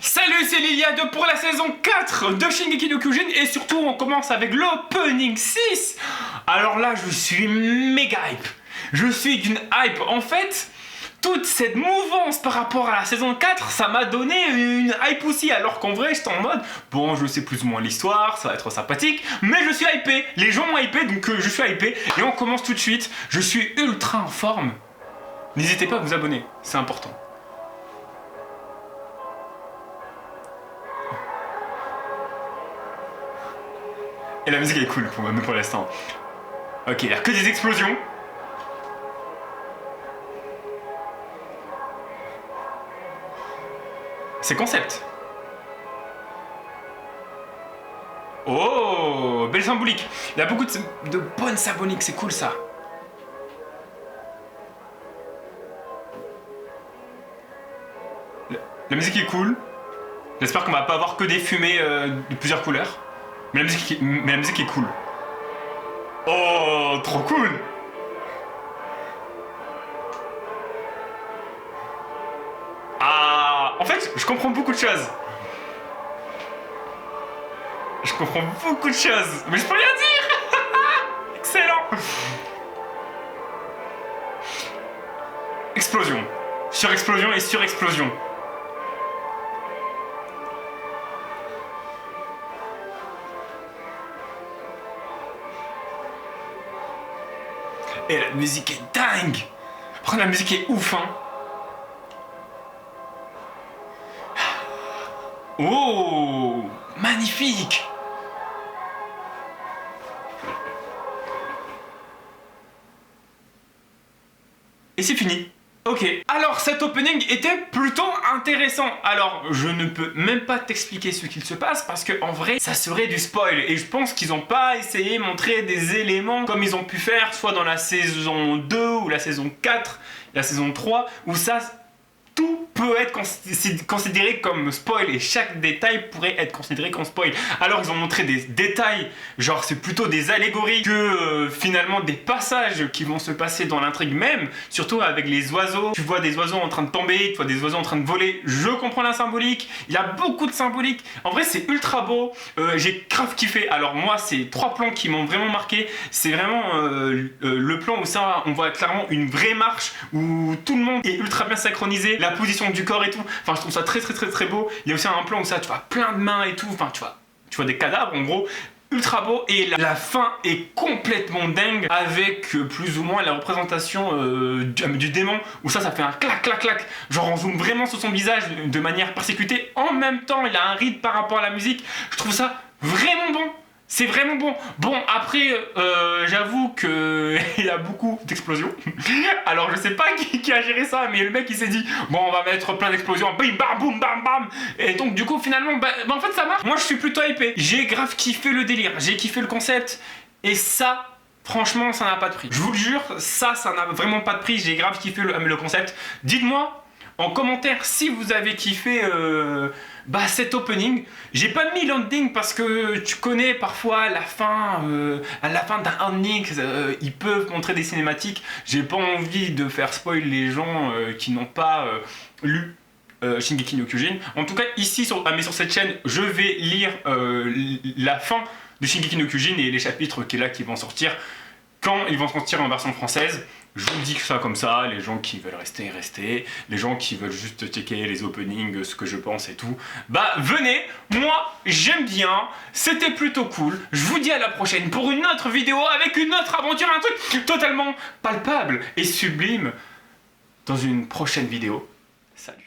Salut, c'est Liliade pour la saison 4 de Shingeki no Kyojin et surtout on commence avec l'opening 6. Alors là, je suis méga hype. Je suis d'une hype. En fait, toute cette mouvance par rapport à la saison 4, ça m'a donné une hype aussi. Alors qu'en vrai, j'étais en mode, bon, je sais plus ou moins l'histoire, ça va être sympathique, mais je suis hypé. Les gens m'ont hypé, donc je suis hypé. Et on commence tout de suite. Je suis ultra en forme. N'hésitez pas à vous abonner, c'est important. Et la musique est cool pour l'instant. Ok, il n'y a que des explosions. C'est concept. Oh, belle symbolique. Il y a beaucoup de bonnes symboliques, c'est cool ça. La musique est cool. J'espère qu'on va pas avoir que des fumées de plusieurs couleurs. Mais la musique est cool. Oh, trop cool! Ah, en fait, je comprends beaucoup de choses. Je comprends beaucoup de choses, mais je peux rien dire. Excellent. Explosion. Surexplosion et surexplosion. Et la musique est dingue! Oh, la musique est ouf, hein! Oh! Magnifique! Et c'est fini. Ok, alors cet opening était plutôt intéressant. Alors, je ne peux même pas t'expliquer ce qu'il se passe parce que en vrai, ça serait du spoil. Et je pense qu'ils n'ont pas essayé de montrer des éléments comme ils ont pu faire, soit dans la saison 2 ou la saison 4, la saison 3, où ça, tout peut être considéré comme spoil et chaque détail pourrait être considéré comme spoil. Alors ils ont montré des détails, genre c'est plutôt des allégories que finalement des passages qui vont se passer dans l'intrigue même, surtout avec les oiseaux. Tu vois des oiseaux en train de tomber, tu vois des oiseaux en train de voler. Je comprends la symbolique, il y a beaucoup de symbolique. En vrai c'est ultra beau, j'ai grave kiffé. Alors moi c'est 3 plans qui m'ont vraiment marqué. C'est vraiment le plan où ça on voit clairement une vraie marche où tout le monde est ultra bien synchronisé. La position du corps et tout, enfin je trouve ça très beau. Il y a aussi un plan où ça tu vois plein de mains et tout, enfin tu vois des cadavres en gros, ultra beau. Et la fin est complètement dingue avec plus ou moins la représentation du démon où ça fait un clac, genre on zoome vraiment sur son visage de manière persécutée. En même temps il a un rythme par rapport à la musique, je trouve ça vraiment bon. C'est vraiment bon. Bon, après, j'avoue que il y a beaucoup d'explosions. Alors, je sais pas qui a géré ça, mais le mec, il s'est dit, bon, on va mettre plein d'explosions, bim, bam, boum, bam, bam. Et donc, du coup, finalement, en fait, ça marche. Moi, je suis plutôt hypé. J'ai grave kiffé le délire. J'ai kiffé le concept. Et ça, franchement, ça n'a pas de prix. Je vous le jure, ça n'a vraiment pas de prix. J'ai grave kiffé le concept. Dites-moi en commentaire si vous avez kiffé cet opening. J'ai pas mis l'ending parce que tu connais parfois à la fin d'un ending ils peuvent montrer des cinématiques. J'ai pas envie de faire spoil les gens qui n'ont pas lu Shingeki no Kyojin. En tout cas ici sur cette chaîne je vais lire la fin de Shingeki no Kyojin et les chapitres qui vont sortir quand ils vont sortir en version française. Je vous dis ça comme ça, les gens qui veulent rester, les gens qui veulent juste checker les openings, ce que je pense et tout, venez, moi j'aime bien, c'était plutôt cool, je vous dis à la prochaine pour une autre vidéo avec une autre aventure, un truc totalement palpable et sublime dans une prochaine vidéo. Salut.